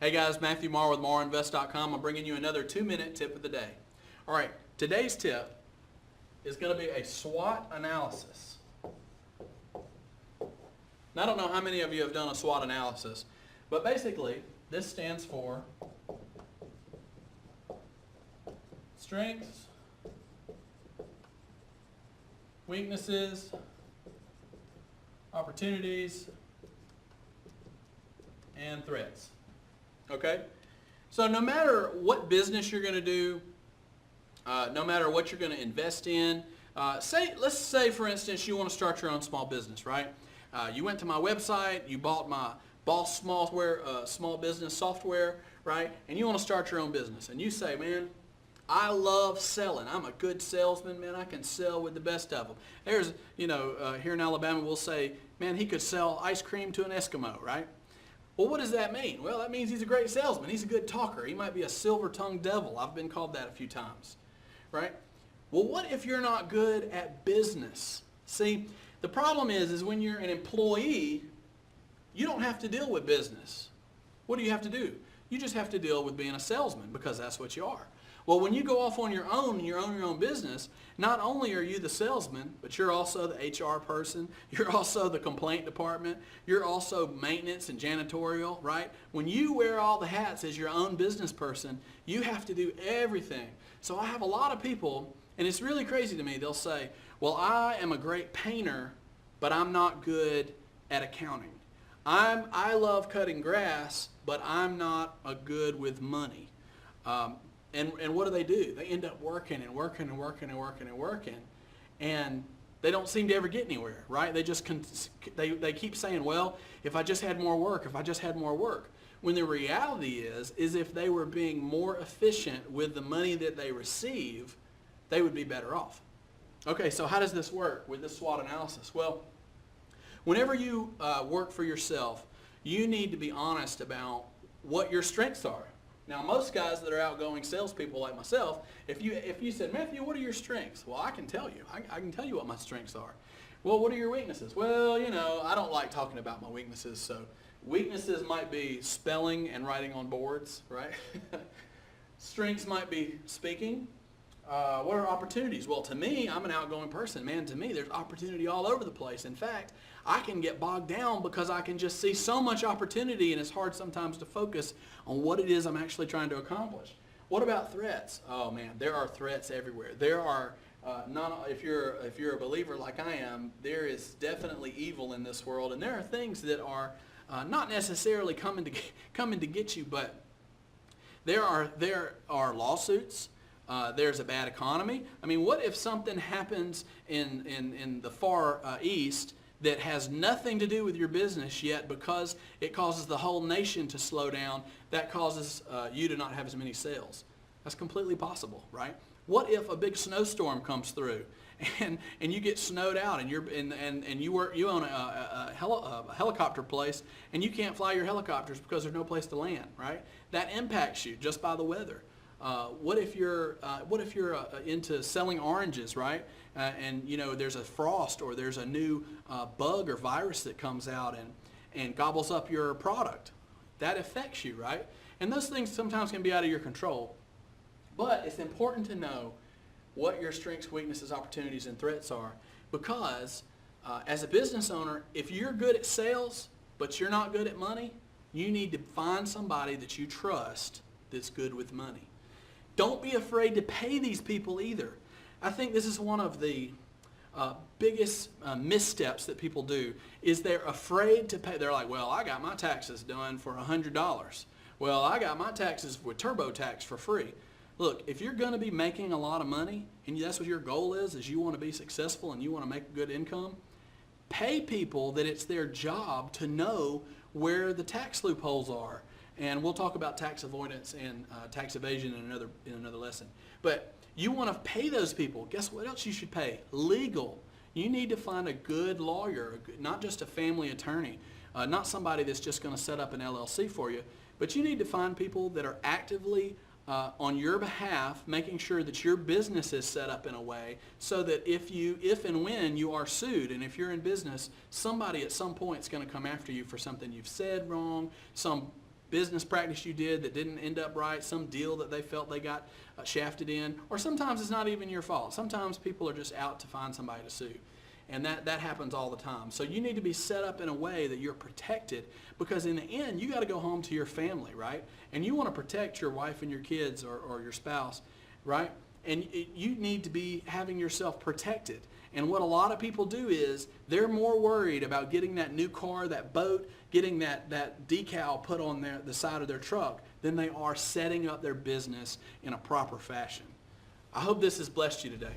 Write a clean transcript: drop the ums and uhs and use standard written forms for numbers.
Hey guys, Matthew Marr with MorrowInvest.com. I'm bringing you another 2-minute tip of the day. All right, today's tip is going to be a SWOT analysis. Now, I don't know how many of you have done a SWOT analysis, but basically this stands for strengths, weaknesses, opportunities, and threats. Okay? So no matter what business you're going to do, no matter what you're going to invest in, let's say for instance you want to start your own small business, right? You went to my website, you bought my Boss small business software, right? And you want to start your own business, and you say, man, I love selling. I'm a good salesman, man. I can sell with the best of them. There's, here in Alabama, we'll say, man, he could sell ice cream to an Eskimo, right? Well, what does that mean? Well, that means he's a great salesman. He's a good talker. He might be a silver-tongued devil. I've been called that a few times, right? Well, what if you're not good at business? See, the problem is when you're an employee, you don't have to deal with business. What do you have to do? You just have to deal with being a salesman, because that's what you are. Well, when you go off on your own and you own your own business, not only are you the salesman, but you're also the HR person, you're also the complaint department, you're also maintenance and janitorial, right? When you wear all the hats as your own business person, you have to do everything. So I have a lot of people, and it's really crazy to me, they'll say, well, I am a great painter, but I'm not good at accounting. I love cutting grass, but I'm not good with money. And what do? They end up working and working and working and working and working, and they don't seem to ever get anywhere, right? They just they keep saying, well, if I just had more work, if I just had more work. When the reality is if they were being more efficient with the money that they receive, they would be better off. Okay, so how does this work with this SWOT analysis? Well, whenever you work for yourself, you need to be honest about what your strengths are. Now, most guys that are outgoing salespeople like myself, if you said, Matthew, what are your strengths? Well, I can tell you. I can tell you what my strengths are. Well, what are your weaknesses? Well, I don't like talking about my weaknesses. So weaknesses might be spelling and writing on boards, right? Strengths might be speaking. What are opportunities? Well, to me, I'm an outgoing person. Man, to me, there's opportunity all over the place. In fact, I can get bogged down because I can just see so much opportunity, and it's hard sometimes to focus on what it is I'm actually trying to accomplish. What about threats? Oh man, there are threats everywhere. There are if you're a believer like I am, there is definitely evil in this world, and there are things that are not necessarily coming to get you, but there are lawsuits. There's a bad economy. I mean, what if something happens in the far east that has nothing to do with your business, yet because it causes the whole nation to slow down, that causes you to not have as many sales? That's completely possible, right? What if a big snowstorm comes through and you get snowed out, and you own a helicopter place, and you can't fly your helicopters because there's no place to land, right? That impacts you just by the weather. What if you're into selling oranges, right? And there's a frost, or there's a new bug or virus that comes out and gobbles up your product. That affects you, right? And those things sometimes can be out of your control. But it's important to know what your strengths, weaknesses, opportunities, and threats are, because as a business owner, if you're good at sales but you're not good at money, you need to find somebody that you trust that's good with money. Don't be afraid to pay these people either. I think this is one of the biggest missteps that people do, is they're afraid to pay. They're like, well, I got my taxes done for $100. Well, I got my taxes with TurboTax for free. Look, if you're going to be making a lot of money, and that's what your goal is you want to be successful and you want to make a good income, pay people that it's their job to know where the tax loopholes are. And we'll talk about tax avoidance and tax evasion in another lesson. But you want to pay those people. Guess what else you should pay? Legal. You need to find a good lawyer, not just a family attorney, not somebody that's just going to set up an LLC for you, but you need to find people that are actively on your behalf, making sure that your business is set up in a way so that if and when you are sued, and if you're in business, somebody at some point is going to come after you for something you've said wrong, some business practice you did that didn't end up right, some deal that they felt they got shafted in, or sometimes it's not even your fault. Sometimes people are just out to find somebody to sue. And that happens all the time. So you need to be set up in a way that you're protected, because in the end, you got to go home to your family, right? And you want to protect your wife and your kids or your spouse, right? And you need to be having yourself protected. And what a lot of people do is they're more worried about getting that new car, that boat, getting that decal put on the side of their truck than they are setting up their business in a proper fashion. I hope this has blessed you today.